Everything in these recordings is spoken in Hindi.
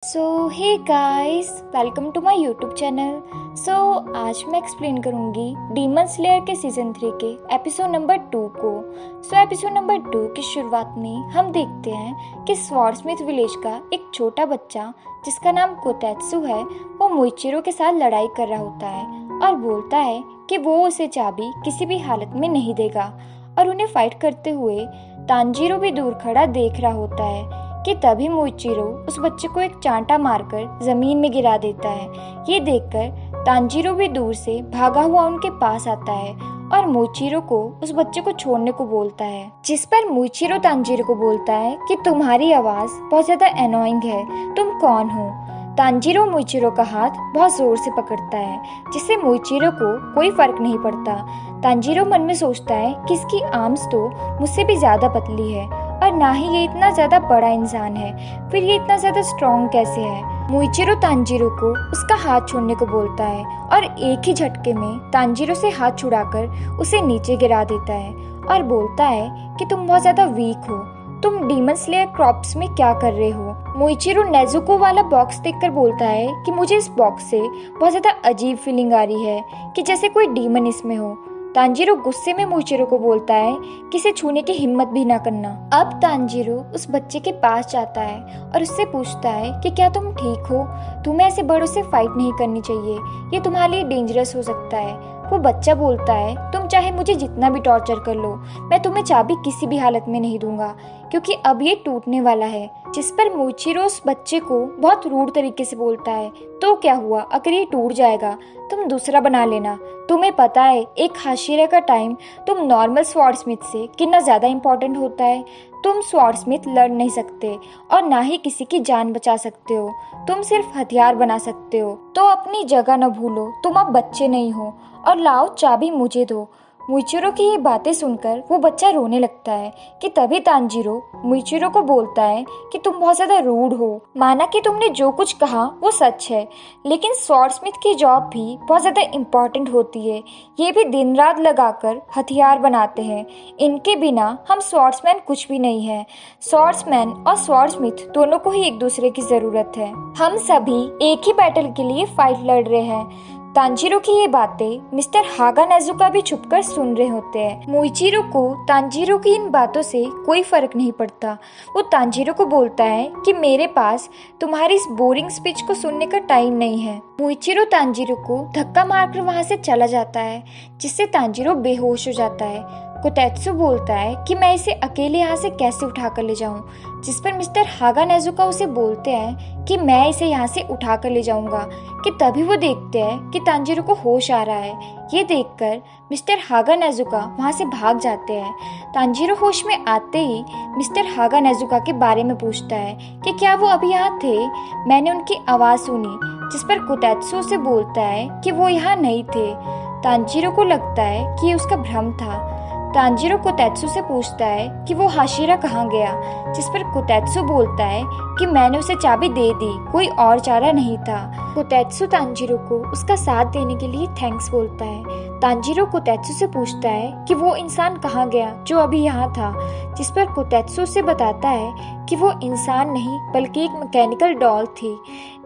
So hey guys, welcome to my YouTube channel. आज मैं एक्सप्लेन करूंगी डीमन स्लेयर के सीजन 3 के एपिसोड नंबर 2 को। एपिसोड नंबर 2 की शुरुआत में हम देखते हैं कि स्वॉर्डस्मिथ विलेज का एक छोटा बच्चा जिसका नाम कोतेत्सु है, वो मुइचिरो के साथ लड़ाई कर रहा होता है और बोलता है कि वो उसे चाबी किसी भी हालत में नहीं देगा। और उन्हें फाइट करते हुए तांजीरो भी दूर खड़ा देख रहा होता है कि तभी मुइचिरो उस बच्चे को एक चांटा मारकर जमीन में गिरा देता है। ये देखकर तांजीरो भी दूर से भागा हुआ उनके पास आता है और मुइचिरो को उस बच्चे को छोड़ने को बोलता है, जिस पर मुइचिरो तांजीरो को बोलता है कि तुम्हारी आवाज बहुत ज्यादा एनोइंग है, तुम कौन हो। तांजीरो मुइचिरो का हाथ बहुत जोर से पकड़ता है, जिससे मुइचिरो को कोई फर्क नहीं पड़ता। तांजीरो मन में सोचता है कि इसकी आर्म्स तो मुझसे भी ज्यादा पतली है और ना ही ये इतना ज्यादा बड़ा इंसान है, फिर ये इतना ज्यादा स्ट्रॉन्ग कैसे है। मुइचिरो तांजीरो को उसका हाथ छोड़ने को बोलता है और एक ही झटके में तांजीरो से हाथ छुड़ाकर उसे नीचे गिरा देता है और बोलता है कि तुम बहुत ज्यादा वीक हो, तुम डीमन स्लेयर क्रॉप्स में क्या कर रहे हो। मुइचिरो नेजुको वाला बॉक्स देखकर बोलता है कि मुझे इस बॉक्स से बहुत ज्यादा अजीब फीलिंग आ रही है कि जैसे कोई डीमन इसमें हो। तांजीरो गुस्से में मुइचिरो को बोलता है कि इसे छूने की हिम्मत भी ना करना। अब तांजीरो उस बच्चे के पास जाता है और उससे पूछता है कि क्या तुम ठीक हो, तुम्हें ऐसे बड़ों से फाइट नहीं करनी चाहिए, ये तुम्हारे लिए डेंजरस हो सकता है। वो बच्चा बोलता है तुम चाहे मुझे जितना भी टॉर्चर कर लो, मैं तुम्हें चाबी किसी भी हालत में नहीं दूंगा क्योंकि अब ये टूटने वाला है। जिस पर मुइचिरो उस बच्चे को बहुत रूड तरीके से बोलता है, तो क्या हुआ अगर ये टूट जाएगा, तुम दूसरा बना लेना। तुम्हें पता है एक हाशिरा का टाइम तुम नॉर्मल स्वॉर्डस्मिथ से कितना ज्यादा इम्पोर्टेंट होता है। तुम स्वॉर्डस्मिथ लड़ नहीं सकते और ना ही किसी की जान बचा सकते हो, तुम सिर्फ हथियार बना सकते हो। तो अपनी जगह न भूलो, तुम अब बच्चे नहीं हो और लाओ चाबी मुझे दो। मुइचिरो की ये बातें सुनकर वो बच्चा रोने लगता है कि तभी तांजीरो मुइचिरो को बोलता है कि तुम बहुत ज्यादा रूड हो। माना कि तुमने जो कुछ कहा वो सच है, लेकिन स्वॉर्डस्मिथ की जॉब भी बहुत ज्यादा इम्पोर्टेंट होती है। ये भी दिन रात लगाकर हथियार बनाते हैं, इनके बिना हम स्वॉर्ड्समैन कुछ भी नहीं है। स्वॉर्ड्समैन और स्वॉर्डस्मिथ दोनों को ही एक दूसरे की जरूरत है। हम सभी एक ही बैटल के लिए फाइट लड़ रहे हैं। तांजीरो की ये बातें मिस्टर हागा नेजुका भी छुपकर सुन रहे होते हैं। मुइचिरो को तांजीरो की इन बातों से कोई फर्क नहीं पड़ता। वो तांजीरो को बोलता है कि मेरे पास तुम्हारी इस बोरिंग स्पीच को सुनने का टाइम नहीं है। मुइचिरो तांजीरो को धक्का मारकर वहाँ से चला जाता है, जिससे तांजीरो बेहोश हो जाता है। कोतेत्सु बोलता है कि मैं इसे अकेले यहाँ से कैसे उठा कर ले जाऊं, जिस पर मिस्टर हागा नेजुका उसे बोलते हैं कि मैं इसे यहाँ से उठा कर ले जाऊंगा। कि तभी वो देखते हैं कि तांजीरो को होश आ रहा है। ये देखकर मिस्टर हागा नेजुका वहाँ से भाग जाते हैं। तांजीरो होश में आते ही मिस्टर हागा नेजुका के बारे में पूछता है कि क्या वो अभी यहाँ थे, मैंने उनकी आवाज़ सुनी। जिस पर कोतेत्सु से बोलता है कि वो यहाँ नहीं थे। तांजीरो को लगता है कि ये उसका भ्रम था। तांजीरो कोतेत्सु से पूछता है कि वो हाशिरा कहाँ गया, जिस पर कोतेत्सु बोलता है कि मैंने उसे चाबी दे दी, कोई और चारा नहीं था। कोतेत्सु तांजीरो को उसका साथ देने के लिए थैंक्स बोलता है। तांजीरो कोतेत्सु से पूछता है कि वो इंसान कहाँ गया जो अभी यहाँ था, जिस पर कोतेत्सु से बताता है कि वो इंसान नहीं बल्कि एक मैकेनिकल डॉल थी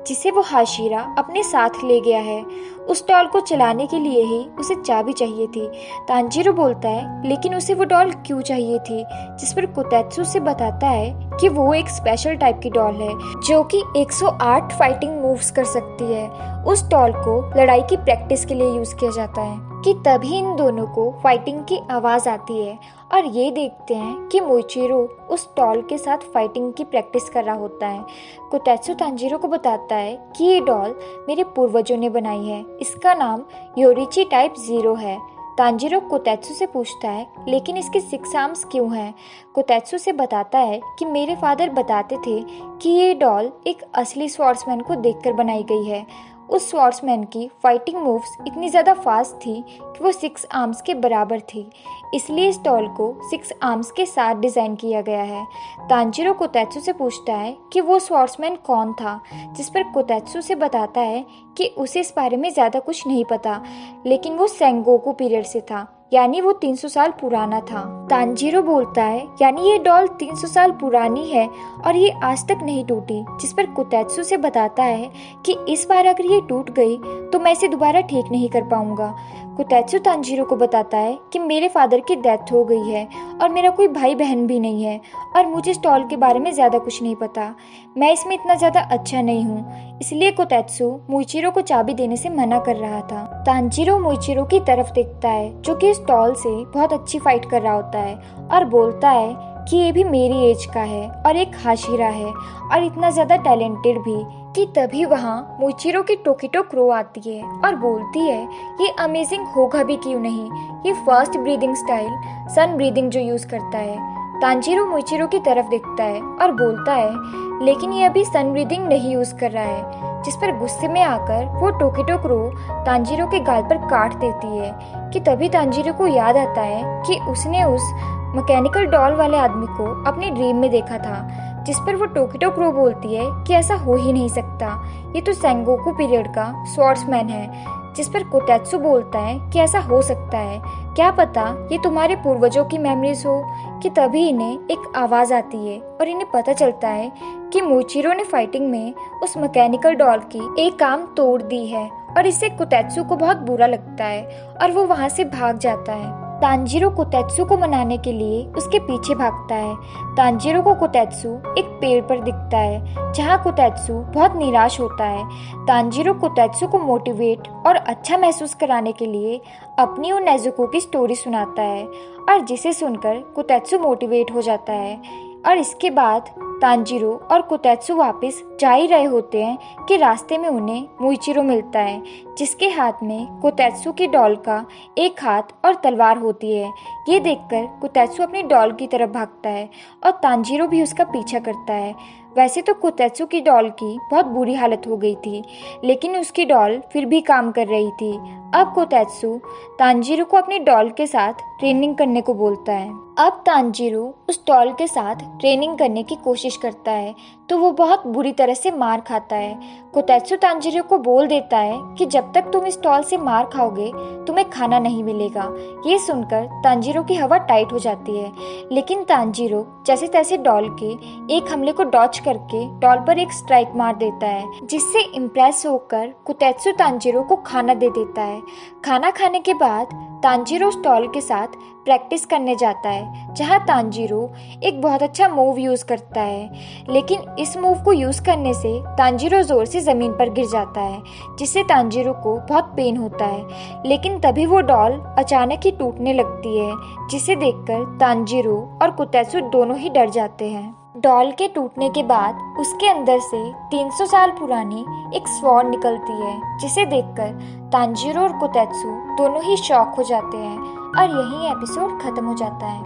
जिसे वो हाशिरा अपने साथ ले गया है। उस डॉल को चलाने के लिए ही उसे चाबी चाहिए थी। तांजीरो बोलता है लेकिन उसे वो डॉल क्यों चाहिए थी, जिस पर कोतेत्सु से बताता है कि वो एक स्पेशल टाइप की डॉल है जो कि 108 फाइटिंग मूव्स कर सकती है। उस डॉल को लड़ाई की प्रैक्टिस के लिए यूज किया जाता है। कि तभी इन दोनों को फाइटिंग की आवाज आती है और ये देखते हैं कि मुइचिरो उस डॉल के साथ फाइटिंग की प्रैक्टिस कर रहा होता है। कोतेत्सु तांजीरो को बताता है कि ये डॉल मेरे पूर्वजों ने बनाई है, इसका नाम योरिची टाइप 0 है। तांजीरो कोतेत्सु से पूछता है लेकिन इसके 6 आर्म्स क्यों हैं। कोतेत्सु से बताता है कि मेरे फादर बताते थे कि ये डॉल एक असली स्वॉर्ड्समैन को देखकर बनाई गई है। उस स्वॉर्ड्समैन की फाइटिंग मूव्स इतनी ज़्यादा फास्ट थी कि वो 6 आर्म्स के बराबर थी, इसलिए इस डॉल को 6 आर्म्स के साथ डिज़ाइन किया गया है। तांजीरो कोतेत्सु से पूछता है कि वो स्वॉर्ड्समैन कौन था, जिस पर कोतेत्सु से बताता है कि उसे इस बारे में ज़्यादा कुछ नहीं पता, लेकिन वो सेंगोकू पीरियड से था। यानी वो 300 साल पुराना था। तांजीरो बोलता है यानी ये डॉल 300 साल पुरानी है और ये आज तक नहीं टूटी, जिस पर कोतेत्सु से बताता है कि इस बार अगर ये टूट गई तो मैं इसे दोबारा ठीक नहीं कर पाऊंगा। कोतेत्सु तांजीरो को बताता है कि मेरे फादर की डेथ हो गई है और मेरा कोई भाई बहन भी नहीं है और मुझे इस डॉल के बारे में ज़्यादा कुछ नहीं पता। मैं इसमें इतना ज़्यादा अच्छा नहीं हूँ, इसलिए कोतेत्सु मुइचिरो को चाबी देने से मना कर रहा था। तांजीरो मुइचिरो की तरफ देखता है जो कि इस डॉल से बहुत अच्छी फाइट कर रहा होता है और बोलता है कि ये भी मेरी एज का है और एक हाशिरा है और इतना ज़्यादा टैलेंटेड भी। कि तभी वहाँ मुइचिरो की टोकिटो क्रो आती है और बोलती है ये अमेजिंग होगा भी क्यों नहीं, ये fast breathing style sun breathing जो यूज़ करता है। तांजीरो मुइचिरो की तरफ देखता है और बोलता है लेकिन ये अभी सन ब्रीदिंग नहीं यूज़ कर रहा है, जिस पर गुस्से में आकर वो टोकिटो क्रो तांजीरो के गाल पर काट देती है। कि तभी तांजीरो को याद आता है कि उसने उस मैकेनिकल डॉल वाले आदमी को अपने ड्रीम में देखा था, जिस पर वो टोकिटो क्रो बोलती है कि ऐसा हो ही नहीं सकता, ये तो सेंगोकू पीरियड का स्वॉर्ड्समैन है। जिस पर कोतेत्सु बोलता है कि ऐसा हो सकता है, क्या पता ये तुम्हारे पूर्वजों की मेमोरीज हो। कि तभी इन्हें एक आवाज आती है और इन्हें पता चलता है कि मुइचिरो ने फाइटिंग में उस मैकेनिकल डॉल की एक आर्म तोड़ दी है और इससे कोतेत्सु को बहुत बुरा लगता है और वो वहाँ से भाग जाता है। तांजीरो कोतेत्सु को मनाने के लिए उसके पीछे भागता है। तांजीरो को कोतेत्सु एक पेड़ पर दिखता है जहाँ कोतेत्सु बहुत निराश होता है। तांजीरो कोतेत्सु को मोटिवेट और अच्छा महसूस कराने के लिए अपनी और नेजुको की स्टोरी सुनाता है और जिसे सुनकर कोतेत्सु मोटिवेट हो जाता है। और इसके बाद तांजीरो और कोतेत्सु वापस जा ही रहे होते हैं कि रास्ते में उन्हें मुइचिरो मिलता है, जिसके हाथ में कोतेत्सु की डॉल का एक हाथ और तलवार होती है। ये देखकर कोतेत्सु अपनी डॉल की तरफ भागता है और तांजीरो भी उसका पीछा करता है। वैसे तो कोतेत्सु की डॉल की बहुत बुरी हालत हो गई थी, लेकिन उसकी डॉल फिर भी काम कर रही थी। अब कोतेत्सु तांजीरो को अपनी डॉल के साथ ट्रेनिंग करने को बोलता है। अब तांजीरो उस डॉल के साथ ट्रेनिंग करने की कोशिश करता है तो वो बहुत बुरी तरह से मार खाता है। कोतेत्सु तांजीरो को बोल देता है कि जब तक तुम इस डॉल से मार खाओगे तुम्हें खाना नहीं मिलेगा। ये सुनकर तांजीरो की हवा टाइट हो जाती है, लेकिन तांजीरो जैसे तैसे डॉल के एक हमले को डॉच करके डॉल पर एक स्ट्राइक मार देता है, जिससे इम्प्रेस होकर कोतेत्सु तांजीरो को खाना दे देता है। खाना खाने के बाद तांजीरो उस डॉल के साथ प्रैक्टिस करने जाता है, जहां तांजीरो एक बहुत अच्छा मूव यूज़ करता है, लेकिन इस मूव को यूज़ करने से तांजीरो ज़ोर से ज़मीन पर गिर जाता है, जिससे तांजीरो को बहुत पेन होता है। लेकिन तभी वो डॉल अचानक ही टूटने लगती है, जिसे देखकर तांजीरो और कोतेत्सु दोनों ही डर जाते हैं। डॉल के टूटने के बाद उसके अंदर से 300 साल पुरानी एक स्वॉर्ड निकलती है, जिसे देखकर तांजीरो और कोतेत्सु दोनों ही शॉक हो जाते हैं और यही एपिसोड खत्म हो जाता है।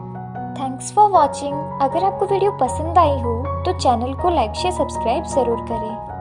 Thanks for watching. अगर आपको वीडियो पसंद आई हो तो चैनल को लाइक शेयर सब्सक्राइब जरूर करें।